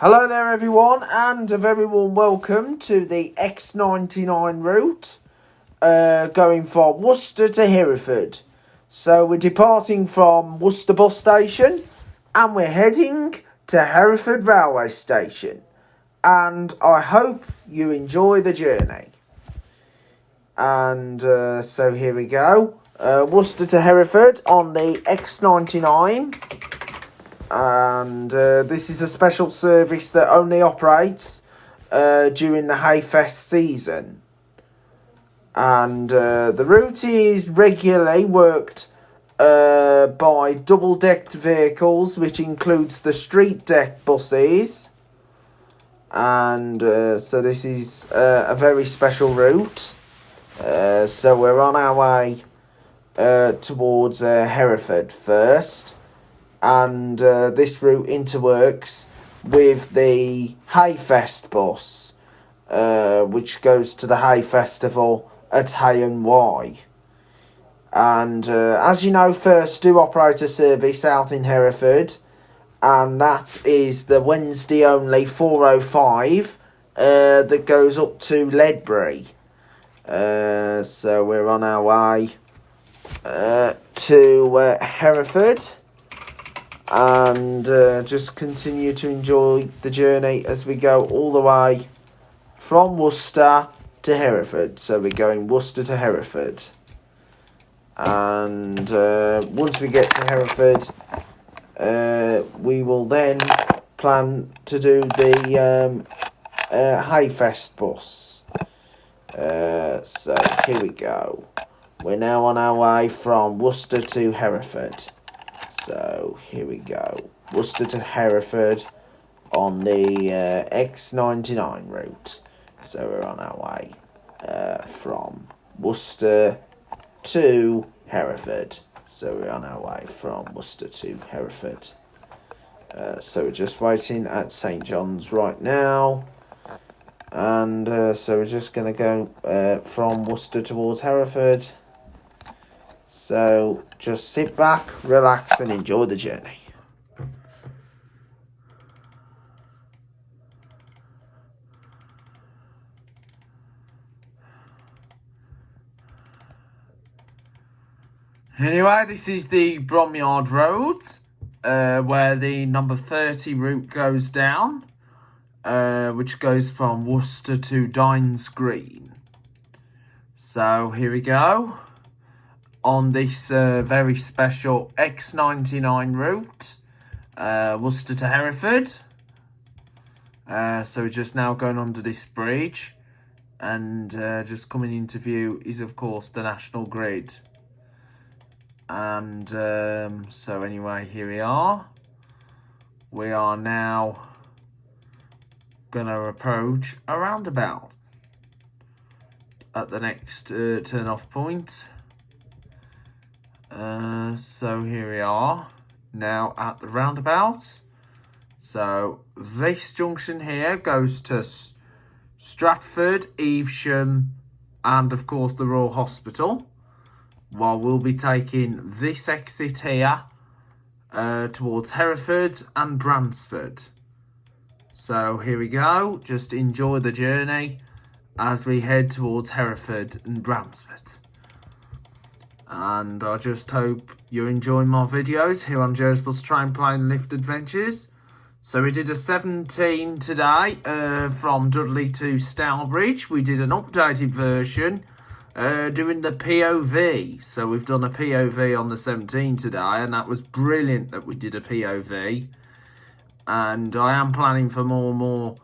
Hello there everyone, and a very warm welcome to the X99 route going from Worcester to Hereford. So we're departing from Worcester bus station and we're heading to Hereford railway station, and I hope you enjoy the journey. And so here we go, Worcester to Hereford on the X99. And this is a special service that only operates during the Hayfest season. And the route is regularly worked by double-decked vehicles, which includes the street-deck buses. And so this is a very special route. So we're on our way towards Hereford first. And this route interworks with the Hayfest bus, which goes to the Hay Festival at Hay and Wye. And as you know, First do operate a service out in Hereford, and that is the Wednesday only 4:05 that goes up to Ledbury. So we're on our way to Hereford. And just continue to enjoy the journey as we go all the way from Worcester to Hereford. So we're going Worcester to Hereford. And once we get to Hereford, we will then plan to do the Hayfest bus. So here we go. We're now on our way from Worcester to Hereford. So here we go, Worcester to Hereford on the X99 route. So we're on our way from Worcester to Hereford. So we're on our way from Worcester to Hereford. So we're just waiting at St John's right now. And so we're just going to go from Worcester towards Hereford. So just sit back, relax, and enjoy the journey. Anyway, this is the Bromyard Road, where the number 30 route goes down, which goes from Worcester to Dines Green. So here we go. On this very special X99 route, Worcester to Hereford. So we're just now going under this bridge, and just coming into view is of course the National Grid. And so anyway, here we are. We are now going to approach a roundabout at the next turn off point. So here we are now at the roundabout. So this junction here goes to Stratford, Evesham, and of course the Royal Hospital, while we'll be taking this exit here towards Hereford and Bransford. So here we go, just enjoy the journey as we head towards Hereford and Bransford. And I just hope you're enjoying my videos here on Joe's Bus Train Plane Lift Adventures. So we did a 17 today from Dudley to Stourbridge. We did an updated version doing the POV. So we've done a POV on the 17 today, and that was brilliant that we did a POV. And I am planning for more and more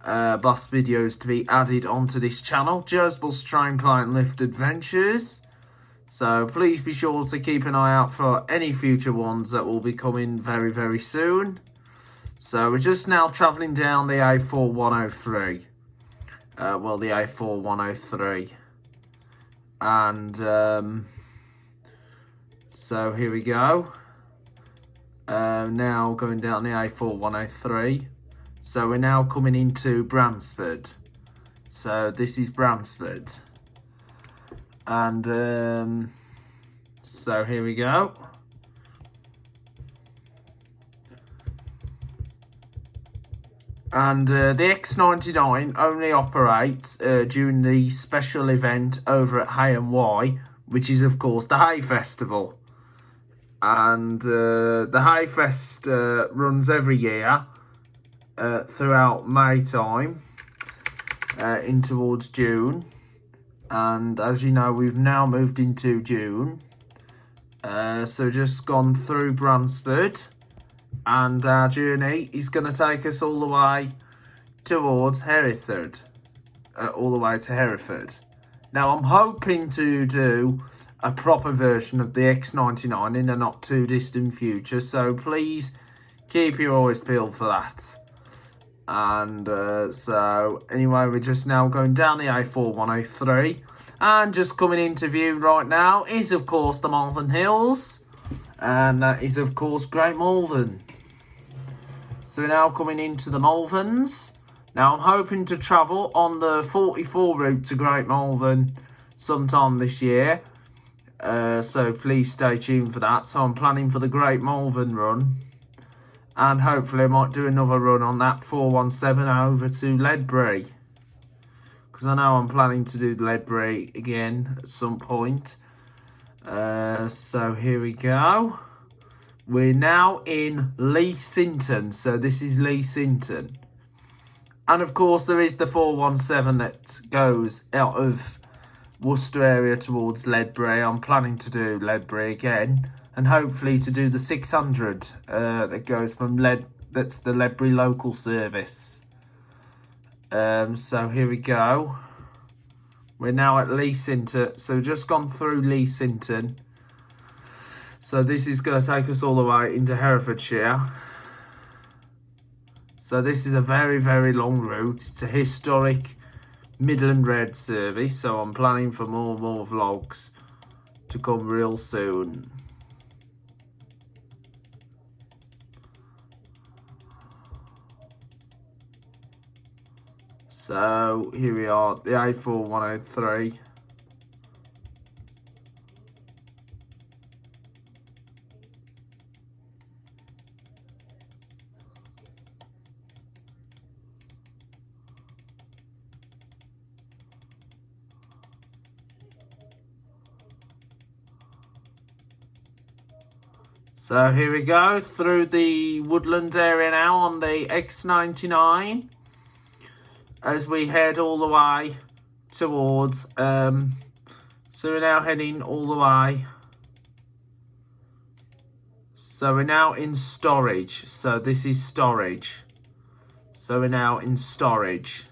bus videos to be added onto this channel, Joe's Bus Train Plane Lift Adventures. So please be sure to keep an eye out for any future ones that will be coming very, very soon. So we're just now travelling down the A4103. Well, the A4103. And so here we go. Now going down the A4103. So we're now coming into Bransford. So this is Bransford. And so here we go. And the X99 only operates during the special event over at Hay and Y, which is of course the Hay Festival. And the Hay Fest runs every year throughout May time in towards June. And as you know, we've now moved into June. So just gone through Bransford. And our journey is going to take us all the way towards Hereford. All the way to Hereford. Now, I'm hoping to do a proper version of the X99 in a not too distant future. So please keep your eyes peeled for that. And so anyway, we're just now going down the A4103. And just coming into view right now is, of course, the Malvern Hills. And that is, of course, Great Malvern. So we're now coming into the Malverns. Now I'm hoping to travel on the 44 route to Great Malvern sometime this year. So please stay tuned for that. So I'm planning for the Great Malvern run. And hopefully I might do another run on that 417 over to Ledbury. Because I know I'm planning to do Ledbury again at some point. So here we go. We're now in Lee Sinton. So this is Lee Sinton. And of course there is the 417 that goes out of Worcester area towards Ledbury. I'm planning to do Ledbury again. And hopefully to do the 600 that goes from that's the Ledbury local service. So here we go. We're now at Lee Sinton. So we've just gone through Lee Sinton. So this is going to take us all the way into Herefordshire. So this is a very, very long route. It's a historic Midland Red service. So I'm planning for more and more vlogs to come real soon. So here we are, the A4103. So here we go, through the woodland area now on the X99. As we head all the way towards, so we're now heading all the way. So we're now in Storridge. So this is Storridge. So we're now in Storridge.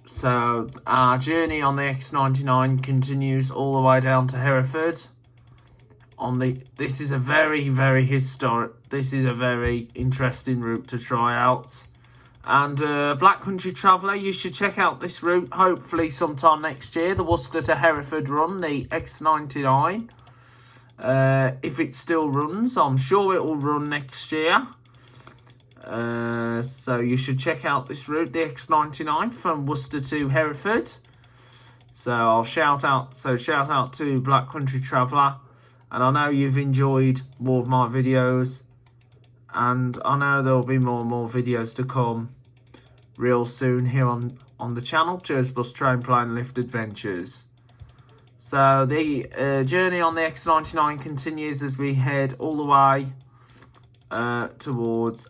So our journey on the X99 continues all the way down to Hereford. This is a very, very historic, this is a very interesting route to try out. And Black Country Traveller, you should check out this route hopefully sometime next year. The Worcester to Hereford run, the X99. If it still runs, I'm sure it will run next year. So you should check out this route, the X99 from Worcester to Hereford. So I'll shout out to Black Country Traveller. And I know you've enjoyed more of my videos. And I know there'll be more and more videos to come real soon here on the channel. Jersey Bus Train Plane Lift Adventures. So the journey on the X99 continues as we head all the way towards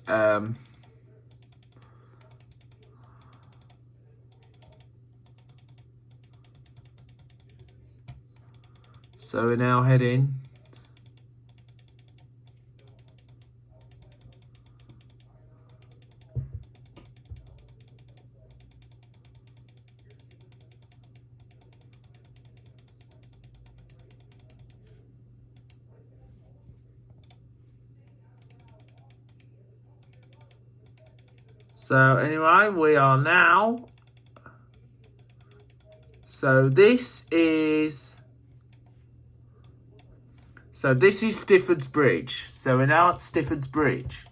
so we're now heading so anyway, we are now, so this is Stifford's Bridge. So we're now at Stifford's Bridge.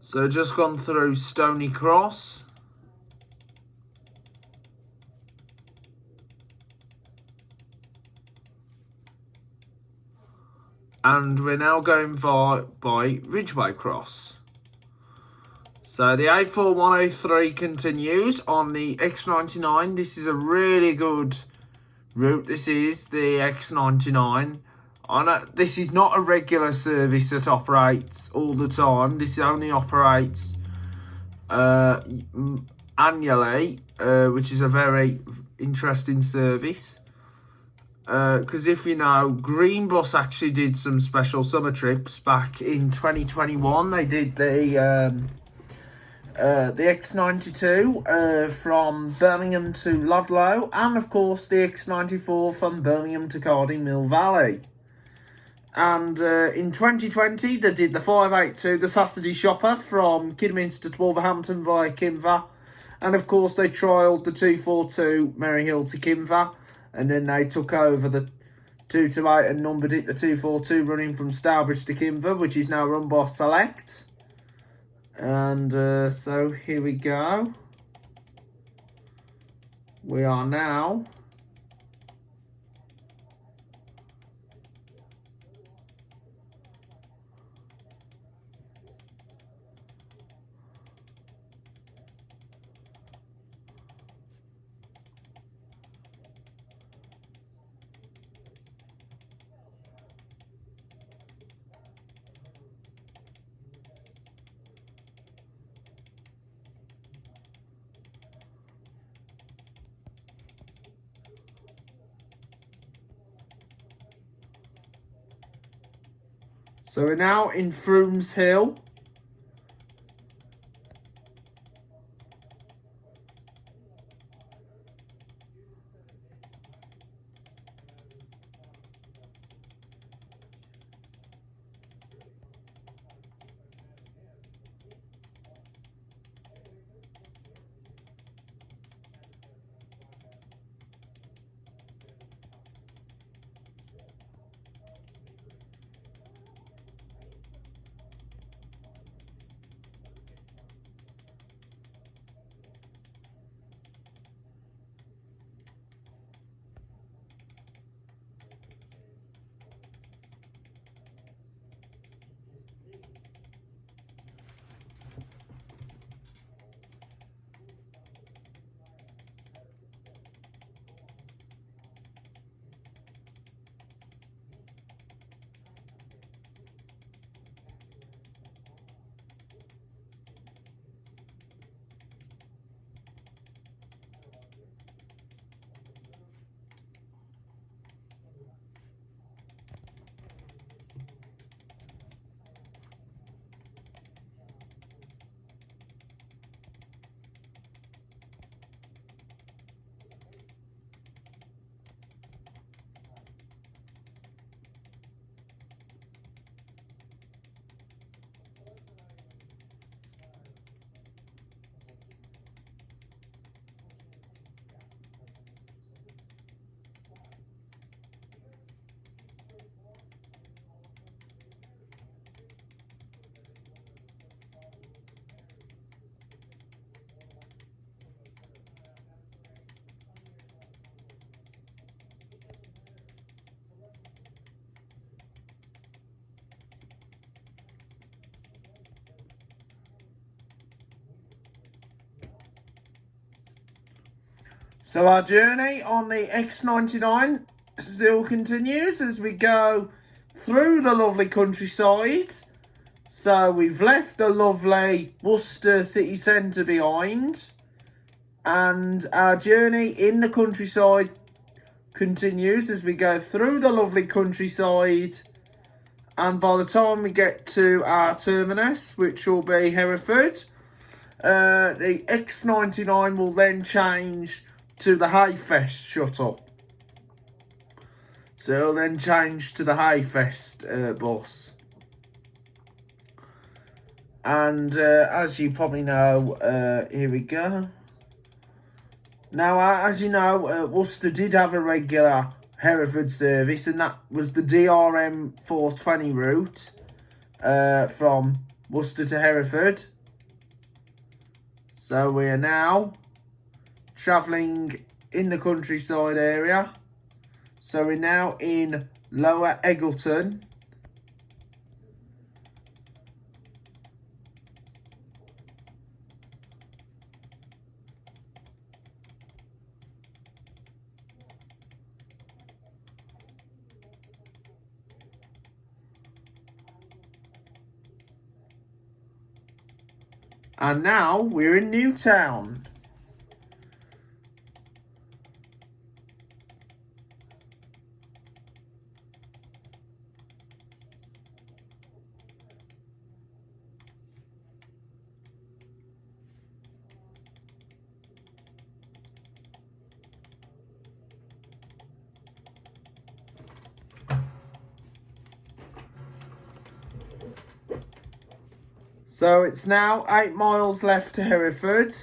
So just gone through Stony Cross. And we're now going by Ridgeway Cross. So the A4103 continues on the X99. This is a really good route. This is the X99. This is not a regular service that operates all the time. This only operates annually, which is a very interesting service. Because if you know, Green Bus actually did some special summer trips back in 2021. They did the X92 from Birmingham to Ludlow, and of course the X94 from Birmingham to Cardiff Mill Valley. And in 2020 they did the 582, the Saturday Shopper from Kidderminster to Wolverhampton via Kimver, and of course they trialled the 242 Maryhill to Kimver. And then they took over the 228 and numbered it the 242, running from Stourbridge to Kimver, which is now run by Select. And so here we go. We are now So we're now in Froomes Hill. So our journey on the X99 still continues as we go through the lovely countryside. So we've left the lovely Worcester city centre behind, and our journey in the countryside continues as we go through the lovely countryside, and by the time we get to our terminus, which will be Hereford, the X99 will then change to the Hayfest shuttle. So it'll then change to the Hayfest bus. And as you probably know, here we go. Now, as you know, Worcester did have a regular Hereford service, and that was the DRM 420 route from Worcester to Hereford. So we are now travelling in the countryside area. So we're now in Lower Eggleton. And now we're in Newtown. So it's now 8 miles left to Hereford.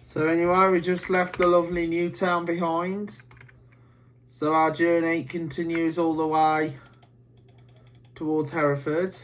So anyway, we just left the lovely Newtown behind. So our journey continues all the way towards Hereford.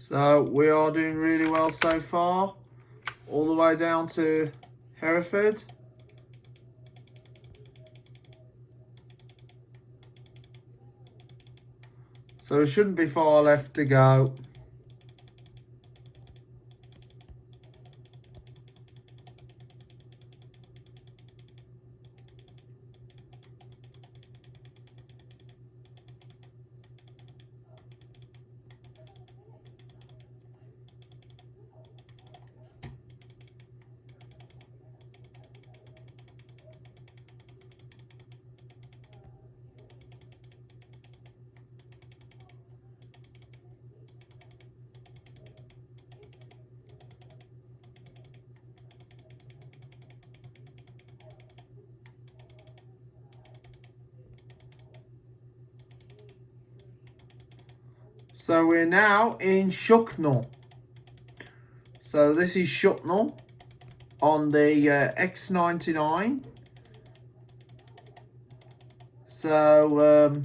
So we are doing really well so far, all the way down to Hereford. So there shouldn't be far left to go. So we're now in Shucknall. So this is Shucknall on the X99. So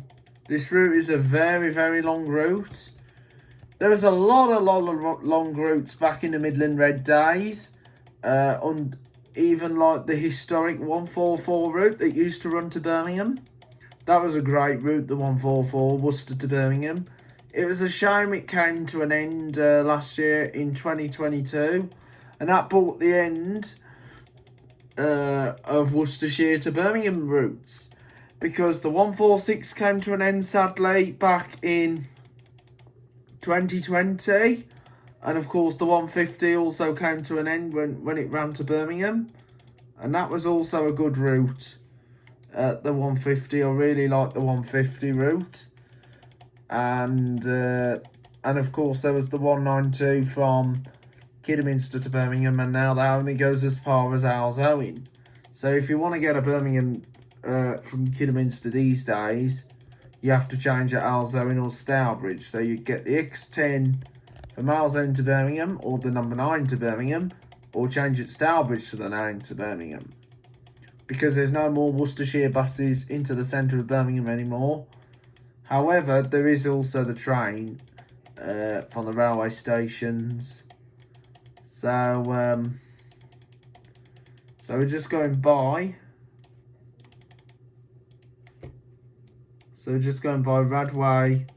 This route is a very, very long route. There was a lot of long routes back in the Midland Red days. On even like the historic 144 route that used to run to Birmingham. That was a great route, the 144, Worcester to Birmingham. It was a shame it came to an end last year in 2022. And that brought the end of Worcestershire to Birmingham routes. Because the 146 came to an end, sadly, back in 2020. And of course the 150 also came to an end when it ran to Birmingham. And that was also a good route. The 150, I really like the 150 route. And of course there was the 192 from Kidderminster to Birmingham, and now that only goes as far as Owen. So if you want to get a Birmingham from Kidderminster these days, you have to change at Owen or Stourbridge. So you get the X10 from Owen to Birmingham, or the number 9 to Birmingham, or change at Stourbridge to the 9 to Birmingham. Because there's no more Worcestershire buses into the centre of Birmingham anymore. However, there is also the train from the railway stations. So we're just going by. So we're just going by Radway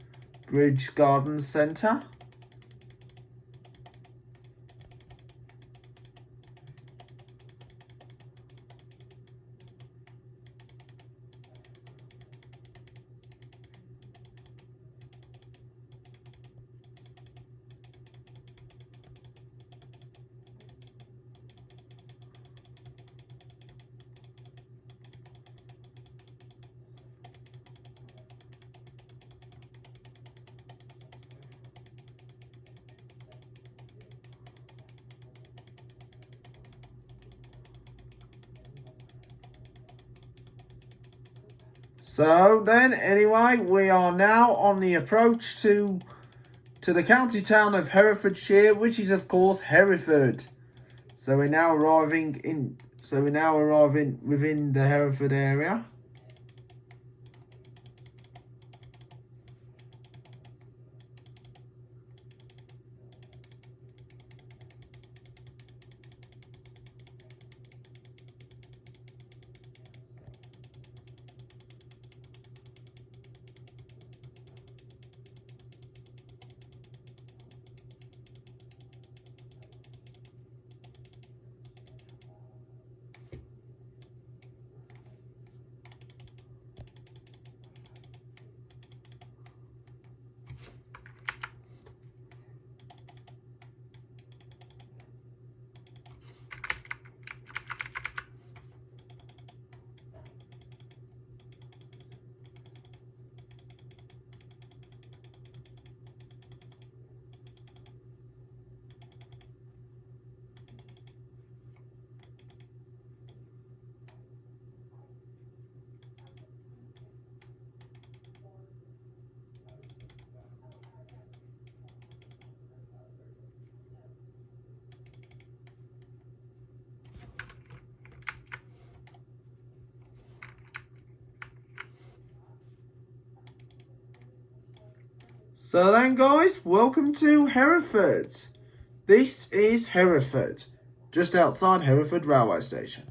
Bridge Garden Centre. So then, anyway, we are now on the approach to the county town of Herefordshire, which is of course Hereford. So we're now arriving within the Hereford area. So then, guys, welcome to Hereford. This is Hereford, just outside Hereford railway station.